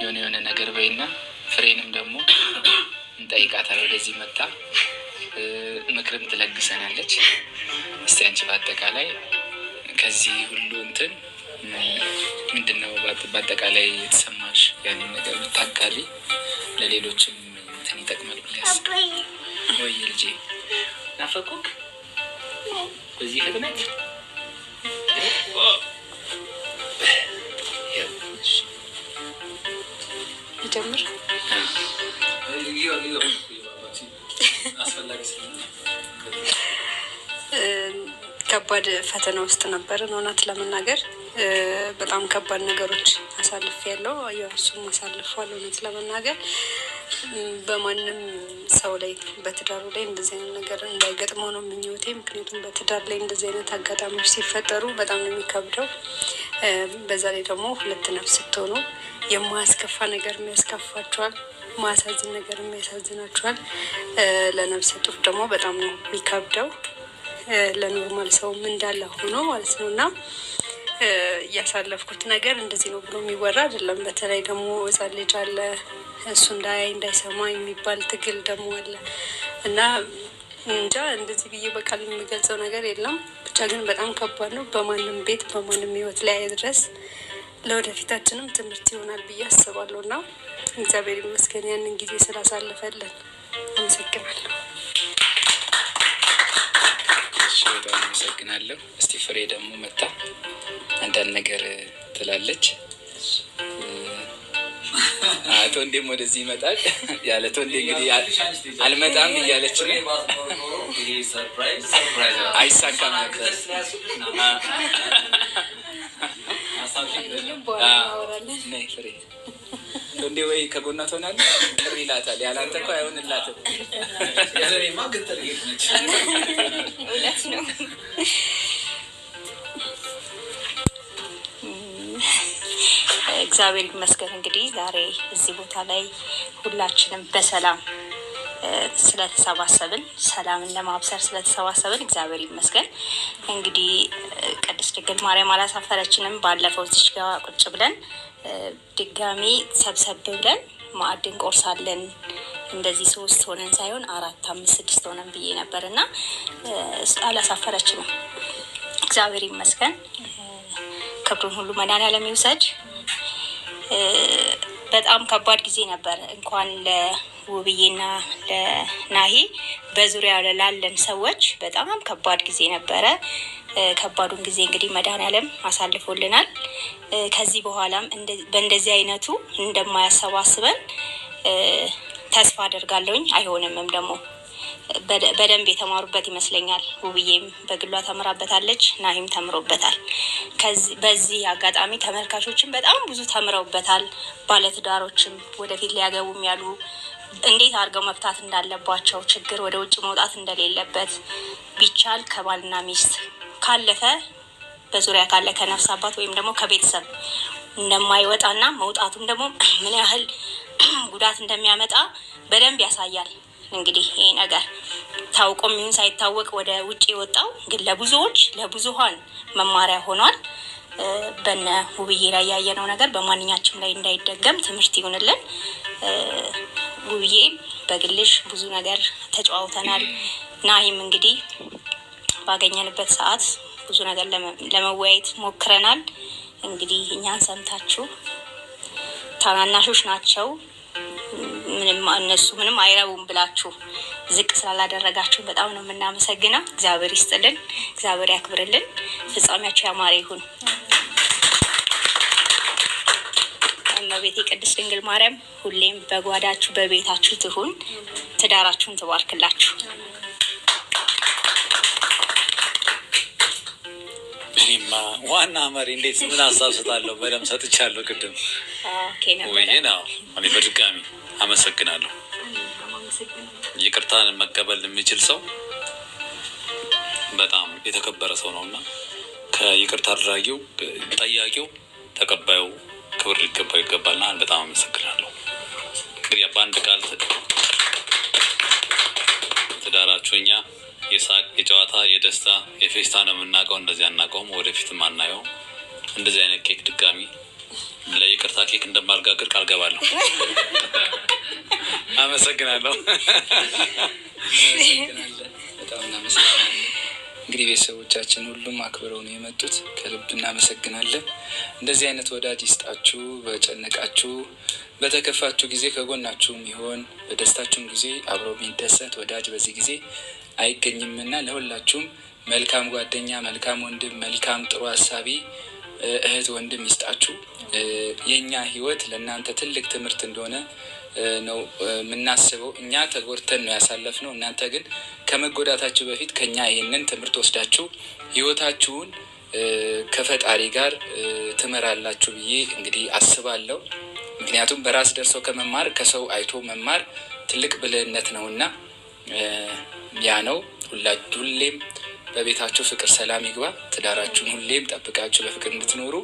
የሆነ ነገር በይና ፍሬንም ደግሞ እንጠይቃታለን። ወደዚህ መጣ ምክርም ትለግሰናለች። እስቲ አንቺ በአጠቃላይ ከዚህ ሁሉ እንትን ምንድነው በአጠቃላይ የተሰማሽ ያንን ነገር ብታጋሪ ለሌሎችም እንትን ይጠቅማል ብለሽ ወይ ልጄ ናፈቁክ በዚህ ፍጥነት ይጀምር ከባድ ፈተና ውስጥ ነበርን። እውነት ለመናገር በጣም ከባድ ነገሮች አሳልፌያለሁ። እሱም አሳልፏል። እውነት ለመናገር በማንም ሰው ላይ በትዳሩ ላይ እንደዚህ አይነት ነገር እንዳይገጥመው ነው ምኞቴ። ምክንያቱም በትዳር ላይ እንደዚህ አይነት አጋጣሚዎች ሲፈጠሩ በጣም ነው የሚከብደው። በዛ ላይ ደግሞ ሁለት ነፍስ ስትሆኑ የማያስከፋ ነገር የሚያስከፋችኋል፣ ማያሳዝን ነገር የሚያሳዝናችኋል። ለነፍሰ ጡር ደግሞ በጣም ነው የሚከብደው። ለኖርማል ሰውም እንዳለ ሆኖ ማለት ነው። እና እያሳለፍኩት ነገር እንደዚህ ነው ብሎ የሚወራ አይደለም። በተለይ ደግሞ ሕፃን ልጅ አለ፣ እሱ እንዳይሰማ የሚባል ትግል ደግሞ አለ እና እንጃ እንደዚህ ብዬ በቃል የሚገልጸው ነገር የለም። ብቻ ግን በጣም ከባድ ነው። በማንም ቤት በማንም ሕይወት ላይ ድረስ ለወደፊታችንም ትምህርት ይሆናል ብዬ አስባለሁ እና እግዚአብሔር ይመስገን ያንን ጊዜ ስላሳለፈልን አመሰግናለሁ። በጣም አመሰግናለሁ። እስቲ ፍሬ ደግሞ መጣ አንዳንድ ነገር ትላለች። አቶ እንዴም ወደዚህ ይመጣል። ያለ ቶንዴ እንግዲህ አልመጣም እያለች ነው። አይሳካም ነበር። ፍሬ ቶንዴ ወይ ከጎና ትሆናለህ ጥሪ ይላታል። ያላንተ እኮ አይሆንላትም። እውነት ነው። እግዚአብሔር ይመስገን። እንግዲህ ዛሬ እዚህ ቦታ ላይ ሁላችንም በሰላም ስለተሰባሰብን ሰላምን ለማብሰር ስለተሰባሰብን እግዚአብሔር ይመስገን። እንግዲህ ቅድስት ድንግል ማርያም አላሳፈረችንም። ባለፈው እዚች ጋር ቁጭ ብለን ድጋሚ ሰብሰብ ብለን ማዕድ እንቆርሳለን። እንደዚህ 3 ሆነን ሳይሆን 4፣ 5፣ 6 ሆነን ብዬ ነበር እና አላሳፈረችንም። እግዚአብሔር ይመስገን። ክብሩን ሁሉ መድኃኒዓለም ይውሰድ። በጣም ከባድ ጊዜ ነበር። እንኳን ለውብዬና ለናሂ በዙሪያ ላለን ሰዎች በጣም ከባድ ጊዜ ነበረ። ከባዱን ጊዜ እንግዲህ መድኃኒዓለም አሳልፎልናል። ከዚህ በኋላም በእንደዚህ አይነቱ እንደማያሰባስበን ተስፋ አደርጋለሁኝ። አይሆንምም ደግሞ በደንብ የተማሩበት ይመስለኛል። ውብዬም በግሏ ተምራበታለች፣ ናሂም ተምሮበታል። በዚህ አጋጣሚ ተመልካቾችም በጣም ብዙ ተምረውበታል። ባለትዳሮችም ወደፊት ሊያገቡም ያሉ እንዴት አድርገው መፍታት እንዳለባቸው፣ ችግር ወደ ውጭ መውጣት እንደሌለበት፣ ቢቻል ከባልና ሚስት ካለፈ በዙሪያ ካለ ከነፍስ አባት ወይም ደግሞ ከቤተሰብ እንደማይወጣና መውጣቱም ደግሞ ምን ያህል ጉዳት እንደሚያመጣ በደንብ ያሳያል። እንግዲህ ይሄ ነገር ታውቆም ይሁን ሳይታወቅ ወደ ውጭ የወጣው ግን ለብዙዎች ለብዙሃን መማሪያ ሆኗል። በነ ውብዬ ላይ ያየነው ነገር በማንኛችም ላይ እንዳይደገም ትምህርት ይሁንልን። ውብዬ በግልሽ ብዙ ነገር ተጨዋውተናል። ናሂም እንግዲህ ባገኘንበት ሰዓት ብዙ ነገር ለመወያየት ሞክረናል። እንግዲህ እኛን ሰምታችሁ ታናናሾች ናቸው እነሱ ምንም አይረቡም ብላችሁ ዝቅ ስላላደረጋችሁ በጣም ነው የምናመሰግነው። እግዚአብሔር ይስጥልን፣ እግዚአብሔር ያክብርልን። ፍጻሜያችሁ ያማረ ይሁን። እመቤቴ ቅድስት ድንግል ማርያም ሁሌም በጓዳችሁ በቤታችሁ ትሁን፣ ትዳራችሁን ትባርክላችሁ። እኔማ ዋና መሪ እንዴት ምን ሀሳብ ስጣለሁ? በደምብ ሰጥቻለሁ ቅድም። ወይ ነው እኔ በድጋሚ አመሰግናለሁ። ይቅርታን መቀበል የሚችል ሰው በጣም የተከበረ ሰው ነውና ከይቅርታ አድራጊው ጠያቂው ተቀባዩ ክብር ሊገባው ይገባልና በጣም አመሰግናለሁ። እንግዲህ በአንድ ቃል ትዳራችሁ እኛ የሳቅ የጨዋታ የደስታ የፌስታ ነው የምናውቀው። እንደዚህ አናውቀውም፣ ወደፊትም አናየው። እንደዚህ አይነት ኬክ ድጋሚ ለይቅርታ ኬክ እንደማልጋግር ቃል ገባለሁ። አመሰግናለሁ። በጣም እናመሰግናለን። እንግዲህ ቤተሰቦቻችን ሁሉም አክብረው ነው የመጡት። ከልብ እናመሰግናለን። እንደዚህ አይነት ወዳጅ ይስጣችሁ። በጨነቃችሁ በተከፋችሁ ጊዜ ከጎናችሁም ይሆን፣ በደስታችሁም ጊዜ አብሮ የሚደሰት ወዳጅ በዚህ ጊዜ አይገኝምና ለሁላችሁም መልካም ጓደኛ፣ መልካም ወንድም፣ መልካም ጥሩ ሀሳቢ እህት ወንድም ይስጣችሁ። የእኛ ህይወት ለእናንተ ትልቅ ትምህርት እንደሆነ ነው የምናስበው። እኛ ተጎድተን ነው ያሳለፍነው። እናንተ ግን ከመጎዳታችሁ በፊት ከኛ ይህንን ትምህርት ወስዳችሁ ህይወታችሁን ከፈጣሪ ጋር ትመራላችሁ ብዬ እንግዲህ አስባለሁ። ምክንያቱም በራስ ደርሰው ከመማር ከሰው አይቶ መማር ትልቅ ብልህነት ነውና ያ ነው። ሁሌም በቤታችሁ ፍቅር፣ ሰላም ይግባ። ትዳራችሁን ሁሌም ጠብቃችሁ በፍቅር እንድትኖሩ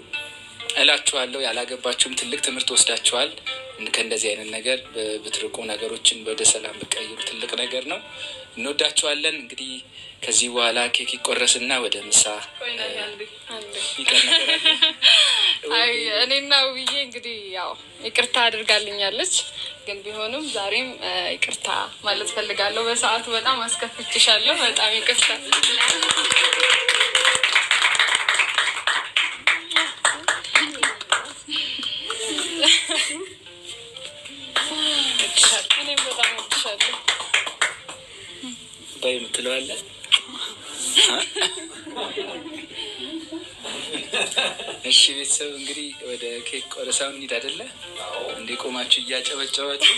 እላችኋለሁ። ያላገባችሁም ትልቅ ትምህርት ወስዳችኋል። ከእንደዚህ አይነት ነገር ብትርቁ፣ ነገሮችን ወደ ሰላም ብትቀይሩ ትልቅ ነገር ነው። እንወዳችኋለን። እንግዲህ ከዚህ በኋላ ኬክ ይቆረስና ወደ ምሳ እኔና ውብዬ እንግዲህ ያው ይቅርታ አድርጋልኛለች። ግን ቢሆንም ዛሬም ይቅርታ ማለት ፈልጋለሁ። በሰዓቱ በጣም አስከፍችሻለሁ። በጣም ይቅርታ። እኔም በጣም ወድሻለሁ። ባይ የምትለዋለ እሺ ቤተሰብ እንግዲህ ወደ ኬክ ቆረሳው እንሂድ አይደለ? እንዴ ቆማችሁ እያጨበጨባችሁ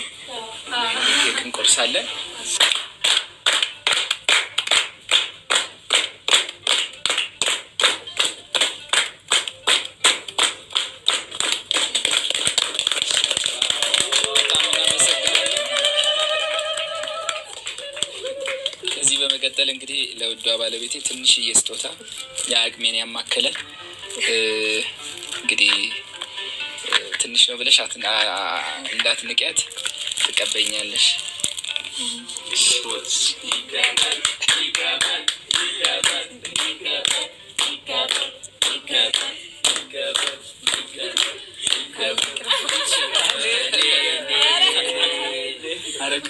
ኬክ እንቆርሳለን። ከዚህ በመቀጠል እንግዲህ ለውዷ ባለቤቴ ትንሽዬ ስጦታ የአቅሜን ያማከለ እንግዲህ ትንሽ ነው ብለሽ እንዳትንቂያት ትቀበኛለሽ።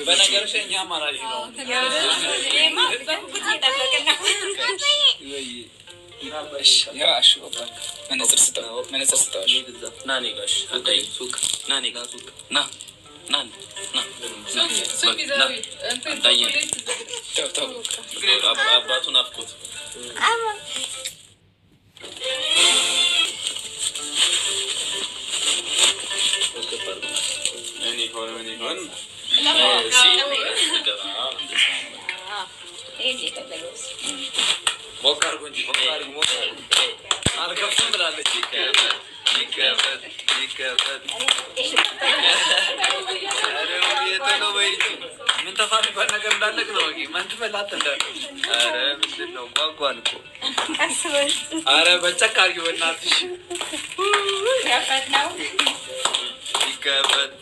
በነገርሽ እኛ ማራጅ ነው መነጽር ስጠው። አባቱን አፍቆት አልከፍትም ብላለች። ምን ተፋ የሚባል ነገር እንዳለቅ ነው። መንትፈላት እንዳለ ምንድን ነው? ጓጓን እኮ አረ በጨቅ አድርጊ በእናትሽ። ይከፈት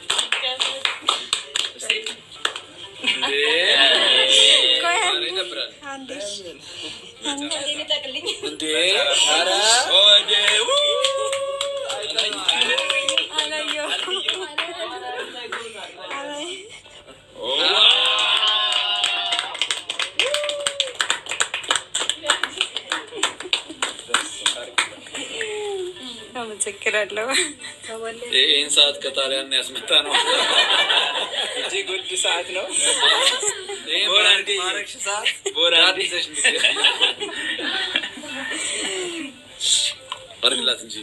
አመሰግናለሁ። ይህን ሰዓት ከጣሊያን ያስመጣ ነው። እጅግ ውድ ሰዓት ነው። አድርግላት እንጂ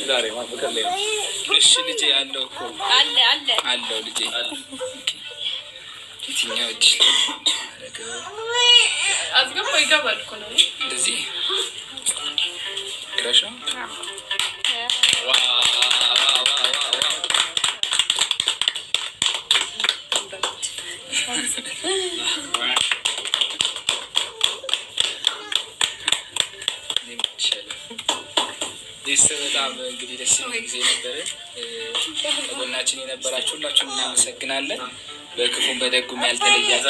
ዛሬ ማፈቀር ላይ ነው። እሺ ልጄ አለው እኮ አለው ልጄ የትኛው እጅ አዝገባ ይገባል እኮ ነው። እንደዚህ ግራሽ ነው። በጣም እንግዲህ ደስ የሚል ጊዜ ነበረ። ከጎናችን የነበራችሁ ሁላችሁም እናመሰግናለን። በክፉም በደጉም ያልተለያዘ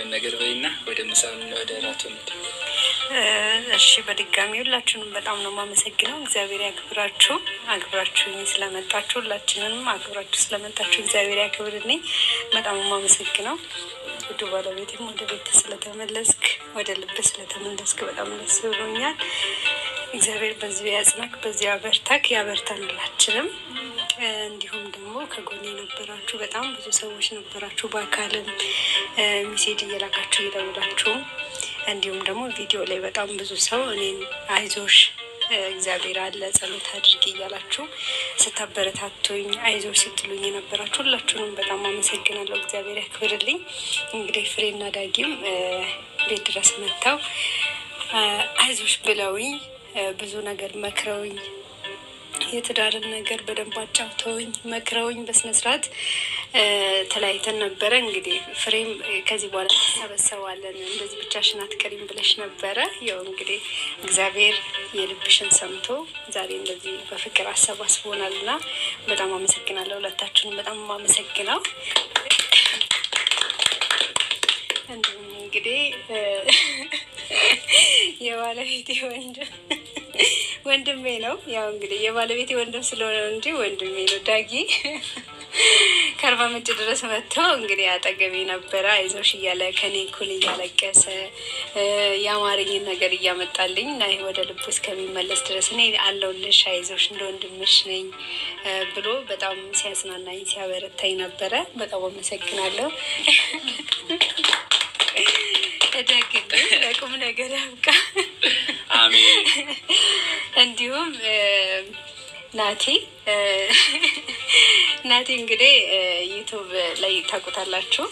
የምትይውን ነገር በይና ወደ ምሳም ወደ እራቱ እንሂድ። እሺ፣ በድጋሚ ሁላችሁንም በጣም ነው የማመሰግነው። እግዚአብሔር ያክብራችሁ። አክብራችሁኝ ስለመጣችሁ ሁላችንንም አክብራችሁ ስለመጣችሁ እግዚአብሔር ያክብርልኝ። በጣም የማመሰግነው። ውዱ ባለቤቴም ወደ ቤት ስለተመለስክ ወደ ልብ ስለተመለስክ በጣም ደስ ብሎኛል። እግዚአብሔር በዚህ ያጽናክ፣ በዚህ ያበርታክ፣ ያበርታን ሁላችንም። እንዲሁም ደግሞ ከጎኔ የነበራችሁ በጣም ብዙ ሰዎች ነበራችሁ። በአካልም ሚሴጅ እየላካችሁ እየደውላችሁ፣ እንዲሁም ደግሞ ቪዲዮ ላይ በጣም ብዙ ሰው እኔን አይዞሽ እግዚአብሔር አለ ጸሎት አድርጊ እያላችሁ ስታበረታቱኝ አይዞሽ ስትሉኝ የነበራችሁ ሁላችሁንም በጣም አመሰግናለሁ። እግዚአብሔር ያክብርልኝ። እንግዲህ ፍሬና ዳጊም ቤት ድረስ መጥተው አይዞሽ ብለውኝ ብዙ ነገር መክረውኝ የትዳርን ነገር በደንብ አጫውተውኝ መክረውኝ በስነስርዓት ተለያይተን ነበረ። እንግዲህ ፍሬም ከዚህ በኋላ ተሰበሰባለን እንደዚህ ብቻሽን አትቀሪም ብለሽ ነበረ። ያው እንግዲህ እግዚአብሔር የልብሽን ሰምቶ ዛሬ እንደዚህ በፍቅር አሰባስቦናል እና በጣም አመሰግናለሁ። ሁለታችሁንም በጣም አመሰግነው። እንዲሁም እንግዲህ የባለቤቴ ወንድሜ ነው። ያው እንግዲህ የባለቤቴ ወንድም ስለሆነ እንጂ ወንድሜ ነው። ዳጊ ከአርባ ምንጭ ድረስ መጥቶ እንግዲህ አጠገቤ ነበረ። አይዞሽ እያለ ከኔ እኩል እያለቀሰ የአማርኝን ነገር እያመጣልኝ እና ወደ ልቡ እስከሚመለስ ድረስ እኔ አለሁልሽ አይዞሽ እንደ ወንድምሽ ነኝ ብሎ በጣም ሲያጽናናኝ ሲያበረታኝ ነበረ። በጣም አመሰግናለሁ። እደግልኝ ለቁም ነገር ያብቃ። አሜን። እንዲሁም ናቲ እንግዲህ ዩቱብ ላይ ታውቁታላችሁ፣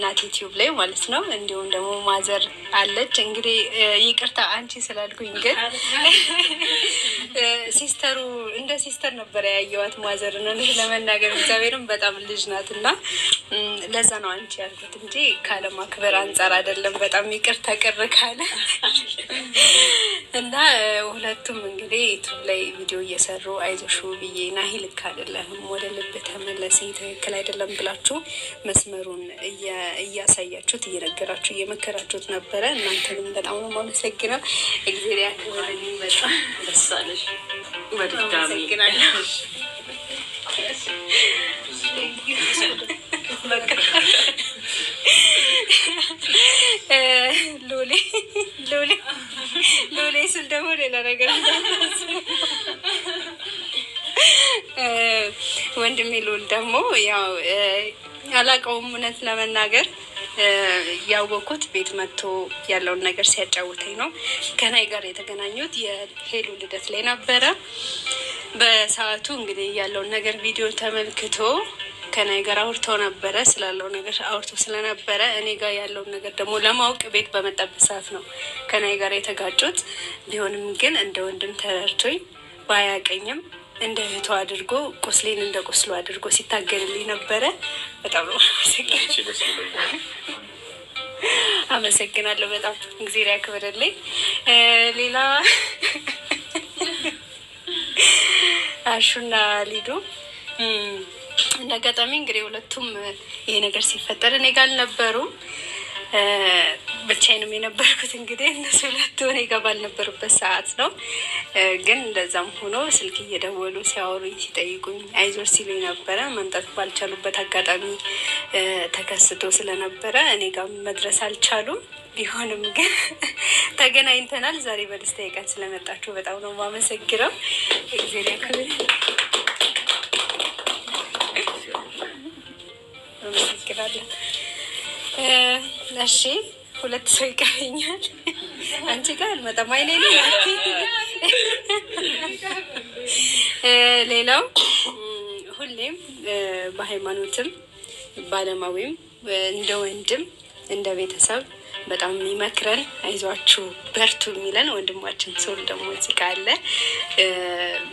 ናቲ ዩቲዩብ ላይ ማለት ነው። እንዲሁም ደግሞ ማዘር አለች። እንግዲህ ይቅርታ አንቺ ስላልኩኝ ግን ሲስተሩ እንደ ሲስተር ነበረ ያየዋት ማዘር ነው ለመናገር። እግዚአብሔርም በጣም ልጅ ናት እና ለዛ ነው አንቺ ያልኩት እንጂ ካለማክበር አንጻር አይደለም። በጣም ይቅርታ ቅር ካለ እና ሁለቱም እንግዲህ ዩቱብ ላይ ቪዲዮ እየሰሩ አይዞሹ ብዬ ናሂ ልክ አይደለም ወደ ልብ ተመለስ ትክክል አይደለም ብላችሁ መስመሩን እያሳያችሁት እየነገራችሁ እየመከራችሁት ነበረ። እናንተንም በጣም ነው የማመሰግነው። እግዚአብሔር ያክብርልኝ። በጣም ደስ አለሽ። በድጋሚ ሎሌ ስል ደግሞ ሌላ ነገር ወንድሜ ሎል ደግሞ ያው አላውቀውም እውነት ለመናገር ያወቅኩት ቤት መጥቶ ያለውን ነገር ሲያጫውተኝ ነው። ከናይ ጋር የተገናኙት የሄሉ ልደት ላይ ነበረ። በሰዓቱ እንግዲህ ያለውን ነገር ቪዲዮ ተመልክቶ ከናይ ጋር አውርተው ነበረ። ስላለው ነገር አውርቶ ስለነበረ እኔ ጋር ያለውን ነገር ደግሞ ለማወቅ ቤት በመጣበት ሰዓት ነው ከናይ ጋር የተጋጩት። ቢሆንም ግን እንደ ወንድም ተረድቶኝ ባያቀኝም እንደ እህቷ አድርጎ ቁስሌን እንደ ቁስሉ አድርጎ ሲታገልልኝ ነበረ። በጣም ነው አመሰግናለሁ። በጣም እግዚአብሔር ያክብርልኝ። ሌላ አሹና ሊዱ እንደ አጋጣሚ እንግዲህ ሁለቱም ይሄ ነገር ሲፈጠር እኔ ጋር አልነበሩም። ብቻዬንም የነበርኩት እንግዲህ እነሱ ሁለቱ እኔ ጋር ባልነበሩበት ሰዓት ነው። ግን እንደዛም ሆኖ ስልክ እየደወሉ ሲያወሩኝ ሲጠይቁኝ አይዞር ሲሉኝ ነበረ። መምጣት ባልቻሉበት አጋጣሚ ተከስቶ ስለነበረ እኔ ጋር መድረስ አልቻሉም። ቢሆንም ግን ተገናኝተናል። ዛሬ በደስታ ቀን ስለመጣችሁ በጣም ነው የማመሰግነው። እግዚአብሔር ያክብርልኝ። አመሰግናለሁ። እሺ ሁለት ሰው ይቀረኛል። አንቺ ጋር አልመጣም። አይኔ ሌላው ሁሌም በሃይማኖትም ባለማዊም እንደ ወንድም እንደ ቤተሰብ በጣም የሚመክረን አይዟችሁ በርቱ የሚለን ወንድማችን ሰው ደግሞ እዚህ ጋር አለ።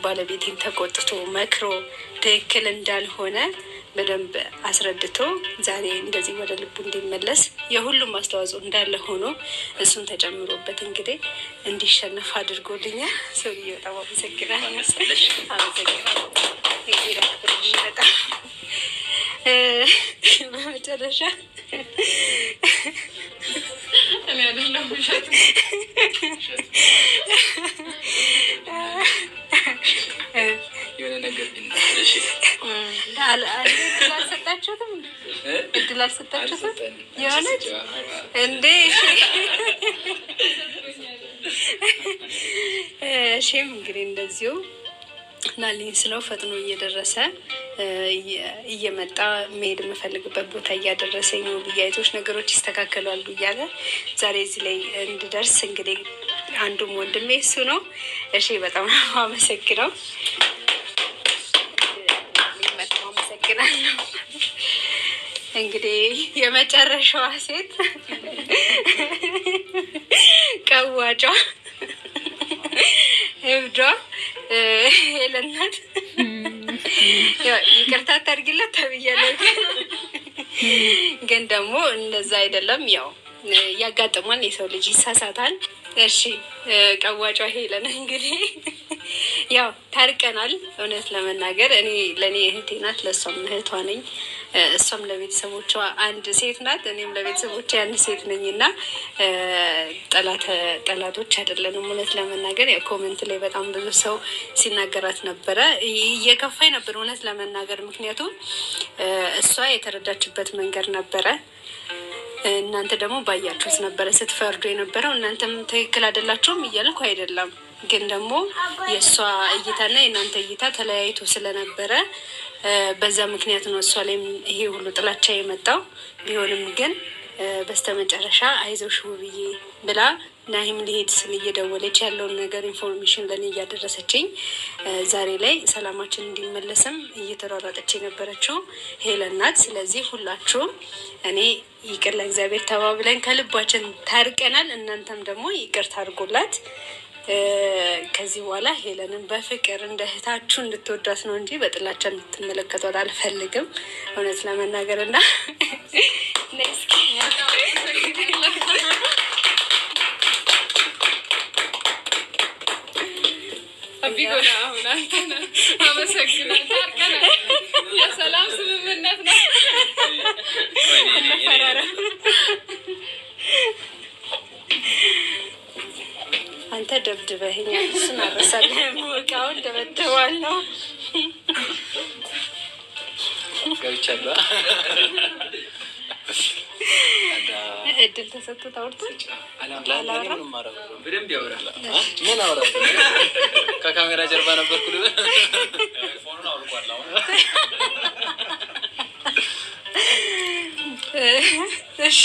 ባለቤቴን ተቆጥቶ መክሮ ትክክል እንዳልሆነ በደንብ አስረድቶ ዛሬ እንደዚህ ወደ ልቡ እንዲመለስ የሁሉም አስተዋጽኦ እንዳለ ሆኖ እሱን ተጨምሮበት እንግዲህ እንዲሸነፍ አድርጎልኛል። ሰውዬ በጣም አመሰግናለሁ። በጣም በመጨረሻ እኔ አይደለም ውሸት የሆነ ነገር አልሰጣችሁትም? እድል አልሰጣችሁትም? የሆነች እንዴ እሺም እንግዲህ እንደዚሁ ናልኝ ስለው ፈጥኖ እየደረሰ እየመጣ መሄድ የምፈልግበት ቦታ እያደረሰኝ ነው ብዬ አይቶች ነገሮች ይስተካከላሉ እያለ ዛሬ እዚህ ላይ እንድደርስ እንግዲህ አንዱም ወንድሜ እሱ ነው። እሺ በጣም ነው አመሰግነው። በጣም አመሰግናለሁ። እንግዲህ የመጨረሻዋ ሴት ቀዋጯ እብዷ ሄለን ናት። ይቅርታ ታድርጊለት ተብያለሁ፣ ግን ደግሞ እንደዛ አይደለም። ያው ያጋጥሟል፣ የሰው ልጅ ይሳሳታል። እሺ ቀዋጯ ሄለን እንግዲህ ያው ታርቀናል። እውነት ለመናገር እኔ ለእኔ እህቴ ናት፣ ለእሷም እህቷ ነኝ። እሷም ለቤተሰቦቿ አንድ ሴት ናት፣ እኔም ለቤተሰቦቿ አንድ ሴት ነኝ እና ጠላቶች አይደለንም። እውነት ለመናገር ኮመንት ላይ በጣም ብዙ ሰው ሲናገራት ነበረ፣ እየከፋኝ ነበር እውነት ለመናገር። ምክንያቱም እሷ የተረዳችበት መንገድ ነበረ፣ እናንተ ደግሞ ባያችሁት ነበረ ስትፈርዱ የነበረው። እናንተም ትክክል አይደላችሁም እያልኩ አይደለም፣ ግን ደግሞ የእሷ እይታና የእናንተ እይታ ተለያይቶ ስለነበረ በዛ ምክንያት ነው እሷ ላይም ይሄ ሁሉ ጥላቻ የመጣው። ቢሆንም ግን በስተመጨረሻ አይዞሽ ውብዬ ብላ ናሂም ሊሄድ ስል እየደወለች ያለውን ነገር ኢንፎርሜሽን ለእኔ እያደረሰችኝ ዛሬ ላይ ሰላማችን እንዲመለስም እየተሯሯጠች የነበረችው ሄለን ናት። ስለዚህ ሁላችሁም እኔ ይቅር ለእግዚአብሔር ተባብለን ከልባችን ታርቀናል። እናንተም ደግሞ ይቅር ታርጎላት። ከዚህ በኋላ ሄለንን በፍቅር እንደ እህታችሁ እንድትወዷት ነው እንጂ በጥላቻ እንድትመለከቷት አልፈልግም እውነት ለመናገር እና ቢጎና አሁን አንተነ አመሰግናለሁ። ታርቀናል። የሰላም ስምምነት ነው። አንተ ደብድበኸኛል፣ እሱን አረሳለሁ። እቃውን ደበድበዋለሁ። ገብቻለሁ። እድል ተሰጥቶት አውርቶ በደንብ ያወራል። ምን አወራ? ከካሜራ ጀርባ ነበርኩ ልበል። እሺ